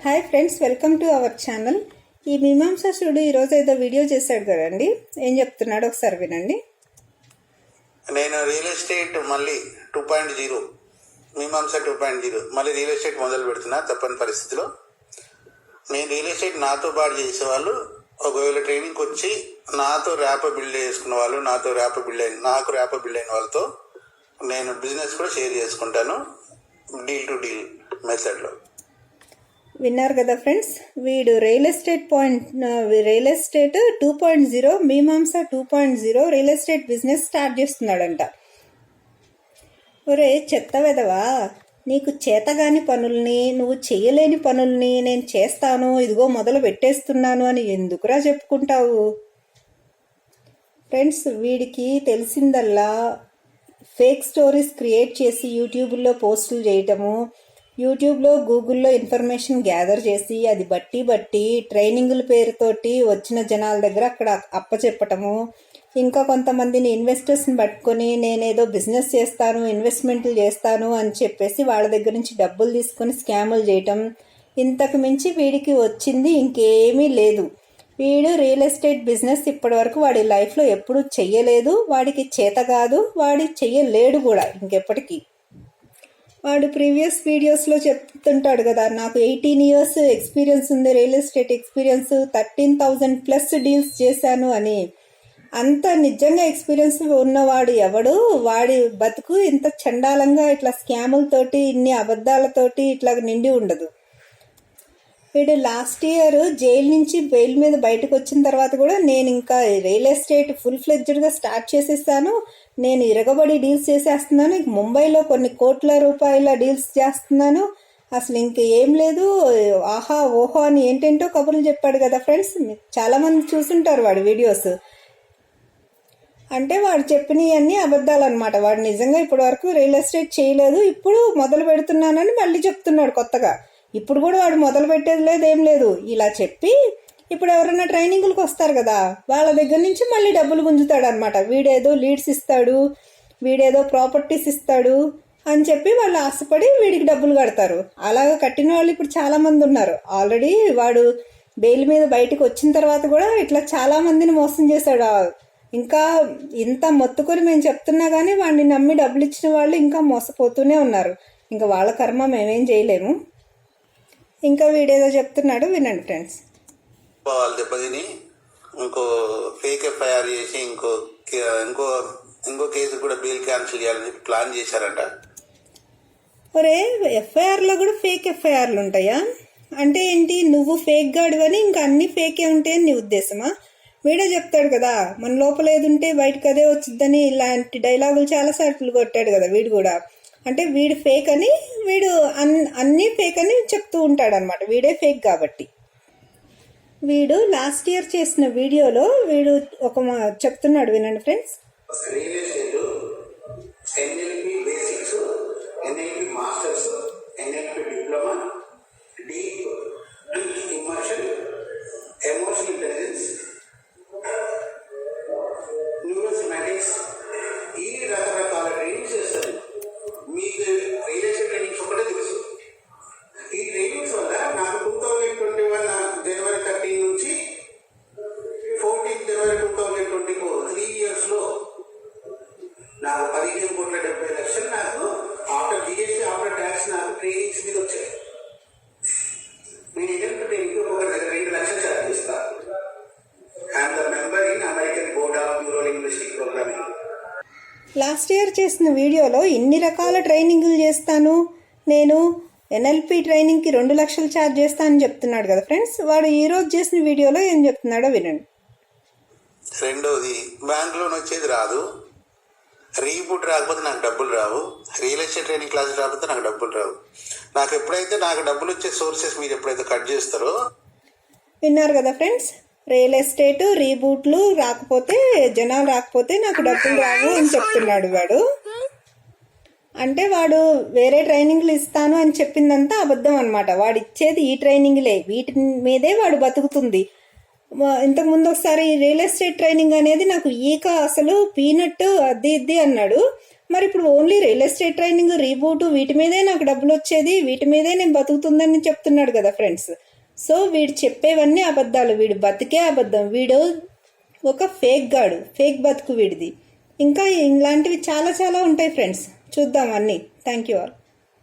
Hi friends, welcome to our channel. ఈ మీమాంసాసుడు ఈరోజు ఏదో వీడియో చేశాడు కదండి, ఏం చెప్తున్నాడు ఒకసారి వినండి. నేను రియల్ ఎస్టేట్ మళ్ళీ 2.0 మీమాంస 2.0 మళ్ళీ రియల్ ఎస్టేట్ మొదలు పెడుతున్నా. తప్పని పరిస్థితిలో నేను రియల్ ఎస్టేట్ నాతో పాటు చేసేవాళ్ళు ఒకవేళ ట్రైనింగ్కి వచ్చి నాతో ర్యాప్ బిల్డ్ చేసుకున్న వాళ్ళు, నాకు ర్యాప్ బిల్డ్ అయిన వాళ్ళతో నేను బిజినెస్ కూడా షేర్ చేసుకుంటాను, డీల్ టు డీల్ మెథడ్లో. విన్నారు కదా ఫ్రెండ్స్, వీడు రియల్ ఎస్టేట్ 2.0 మీమాంస 2.0 రియల్ ఎస్టేట్ బిజినెస్ స్టార్ట్ చేస్తున్నాడంట. ఒరే చెత్త వెదవా, నీకు చేతగాని పనుల్ని, నువ్వు చేయలేని పనుల్ని నేను చేస్తాను, ఇదిగో మొదలు పెట్టేస్తున్నాను అని ఎందుకురా చెప్పుకుంటావు? ఫ్రెండ్స్, వీడికి తెలిసిందల్లా ఫేక్ స్టోరీస్ క్రియేట్ చేసి యూట్యూబ్లో పోస్టులు చేయటము, యూట్యూబ్లో గూగుల్లో ఇన్ఫర్మేషన్ గ్యాదర్ చేసి అది బట్టి ట్రైనింగుల పేరుతోటి వచ్చిన జనాల దగ్గర అక్కడ అప్పచెప్పటము, ఇంకా కొంతమందిని ఇన్వెస్టర్స్ని పట్టుకొని నేనేదో బిజినెస్ చేస్తాను, ఇన్వెస్ట్మెంట్లు చేస్తాను అని చెప్పేసి వాళ్ళ దగ్గర నుంచి డబ్బులు తీసుకొని స్కాములు చేయటం. ఇంతకు మించి వీడికి వచ్చింది ఇంకేమీ లేదు. వీడు రియల్ ఎస్టేట్ బిజినెస్ ఇప్పటివరకు వాడి లైఫ్లో ఎప్పుడూ చెయ్యలేదు, వాడికి చేత కాదు, వాడి చెయ్యలేడు కూడా ఇంకెప్పటికీ. వాడు ప్రీవియస్ వీడియోస్లో చెప్తుంటాడు కదా, నాకు 18 years ఎక్స్పీరియన్స్ ఉంది, రియల్ ఎస్టేట్ ఎక్స్పీరియన్స్, 13,000+ డీల్స్ చేశాను అని. అంత నిజంగా ఎక్స్పీరియన్స్ ఉన్నవాడు ఎవడు? వాడి బతుకు ఇంత చండాలంగా ఇట్లా స్కాములతోటి, ఇన్ని అబద్ధాలతోటి ఇట్లా నిండి ఉండదు. వీడు లాస్ట్ ఇయర్ జైలు నుంచి బెయిల్ మీద బయటకు వచ్చిన తర్వాత కూడా నేను ఇంకా రియల్ ఎస్టేట్ ఫుల్ ఫ్లెడ్జ్డ్గా స్టార్ట్ చేసేసాను, నేను ఇరగబడి డీల్స్ చేసేస్తున్నాను, ముంబైలో కొన్ని కోట్ల రూపాయల డీల్స్ చేస్తున్నాను, అసలు ఇంక ఏం లేదు, ఆహా ఓహో అని ఏంటేంటో కబుర్లు చెప్పాడు కదా ఫ్రెండ్స్. చాలామంది చూసుంటారు వాడి వీడియోస్. అంటే వాడు చెప్పినవన్నీ అబద్ధాలు అనమాట. వాడు నిజంగా ఇప్పటి వరకు రియల్ ఎస్టేట్ చేయలేదు, ఇప్పుడు మొదలు పెడుతున్నానని మళ్ళీ చెప్తున్నాడు కొత్తగా. ఇప్పుడు కూడా వాడు మొదలు పెట్టేది లేదు, ఏం లేదు. ఇలా చెప్పి ఇప్పుడు ఎవరైనా ట్రైనింగ్లకు వస్తారు కదా, వాళ్ళ దగ్గర నుంచి మళ్ళీ డబ్బులు గుంజుతాడు అనమాట. వీడేదో లీడ్స్ ఇస్తాడు, వీడేదో ప్రాపర్టీస్ ఇస్తాడు అని చెప్పి వాళ్ళు ఆశపడి వీడికి డబ్బులు కడతారు. అలాగా కట్టిన వాళ్ళు ఇప్పుడు చాలామంది ఉన్నారు. ఆల్రెడీ వాడు బెయిల్ మీద బయటకు వచ్చిన తర్వాత కూడా ఇట్లా చాలామందిని మోసం చేశాడు. ఇంకా ఇంత మొత్తుకొని మేము చెప్తున్నా కానీ వాడిని నమ్మి డబ్బులు ఇచ్చిన వాళ్ళు ఇంకా మోసపోతూనే ఉన్నారు. ఇంకా వాళ్ళ కర్మ మేమేం చేయలేము. ఇంకా వీడేదో చెప్తున్నాడు, వినండి ఫ్రెండ్స్. వాళ్ళు దెబ్బతిని ఇంకో ఫేక్ ఎఫ్ఐఆర్ చేసి ఇంకో కేసు కూడా బెయిల్ క్యాన్సిల్ చేయాలని ప్లాన్ చేశారంట. ఒరే, ఎఫ్ఐఆర్లో కూడా ఫేక్ ఎఫ్ఐఆర్లు ఉంటాయా? అంటే ఏంటి, నువ్వు ఫేక్ గాడు అని ఇంకా అన్ని ఫేకే ఉంటాయని నీ ఉద్దేశమా? వీడే చెప్తాడు కదా, మన లోపల ఏది ఉంటే బయటకు అదే వచ్చిద్దని. ఇలాంటి డైలాగులు చాలాసార్లు కొట్టాడు కదా వీడు కూడా. అంటే వీడు ఫేక్ అని, వీడు అన్నీ ఫేక్ అని చెప్తూ ఉంటాడు అనమాట. వీడే ఫేక్ కాబట్టి. వీడు లాస్ట్ ఇయర్ చేసిన వీడియోలో వీడు ఒక చెప్తున్నాడు, వినండి ఫ్రెండ్స్. ఈ రకరకాల ట్రైనింగ్స్ చేస్తారు. మీకు రియల్ ఎస్టేట్ ట్రైనింగ్స్ ఒకటే తెలుసు. ఈ ట్రైనింగ్స్ వల్ల నాకు 2021 January 13 నుంచి 14 January 2024 3 years నాకు 15,70,00,000 నాకు ఆఫ్టర్ జిఎస్టీ ఆఫ్టర్ ట్యాక్స్ నాకు ట్రైనింగ్స్ మీద వచ్చాయి. నేను ఇండియన్ ట్రైనింగ్ ఒక్కొక్కరి దగ్గర 2 లక్షలు ఛార్జ్ చేస్తాను. I'm the member in American board of neuro linguistic programming. Last year చేసిన వీడియోలో ఇన్ని రకాల ట్రైనింగ్లు చేస్తాను, నేను ఎన్ఎల్పి ట్రైనింగ్కి 2 లక్షలు ఛార్జ్ చేస్తానని చెప్తున్నాడు కదా ఫ్రెండ్స్. వాడు ఈరోజు చేసిన వీడియోలో ఏం చెప్తున్నాడో వినండి. రెండోది, బ్యాంక్ లోన్ వచ్చేది రాదు, రీబూట్ రాకపోతే నాకు డబ్బులు రావు, రియల్ ఎస్టేట్ ట్రైనింగ్ క్లాస్ రాకపోతే నాకు డబ్బులు రావు. నాకు ఎప్పుడైతే నాకు డబ్బులు వచ్చే సోర్సెస్ మీరు ఎప్పుడైతే కట్ చేస్తారో. విన్నారు కదా ఫ్రెండ్స్, రియల్ ఎస్టేట్ రీబూట్లు రాకపోతే, జనాలు రాకపోతే నాకు డబ్బులు రావు అని చెప్తున్నాడు వాడు. అంటే వాడు వేరే ట్రైనింగ్లు ఇస్తాను అని చెప్పిందంతా అబద్ధం అనమాట. వాడు ఇచ్చేది ఈ ట్రైనింగ్లే, వీటి మీదే వాడు బతుకుతుంది. ఇంతకుముందు ఒకసారి రియల్ ఎస్టేట్ ట్రైనింగ్ అనేది నాకు అసలు పీనట్ అది ఇది అన్నాడు. మరి ఇప్పుడు only real estate training, reboot వీటి మీదే నాకు డబ్బులు వచ్చేది, వీటి మీదే నేను బతుకుతుందని చెప్తున్నాడు కదా ఫ్రెండ్స్. సో వీడు చెప్పేవన్నీ అబద్ధాలు, వీడు బతికే అబద్ధం, వీడు ఒక ఫేక్ గాడు, ఫేక్ బతుకు వీడిది. ఇంకా ఇలాంటివి చాలా చాలా ఉంటాయి ఫ్రెండ్స్, చూద్దాం అన్నీ. Thank you all.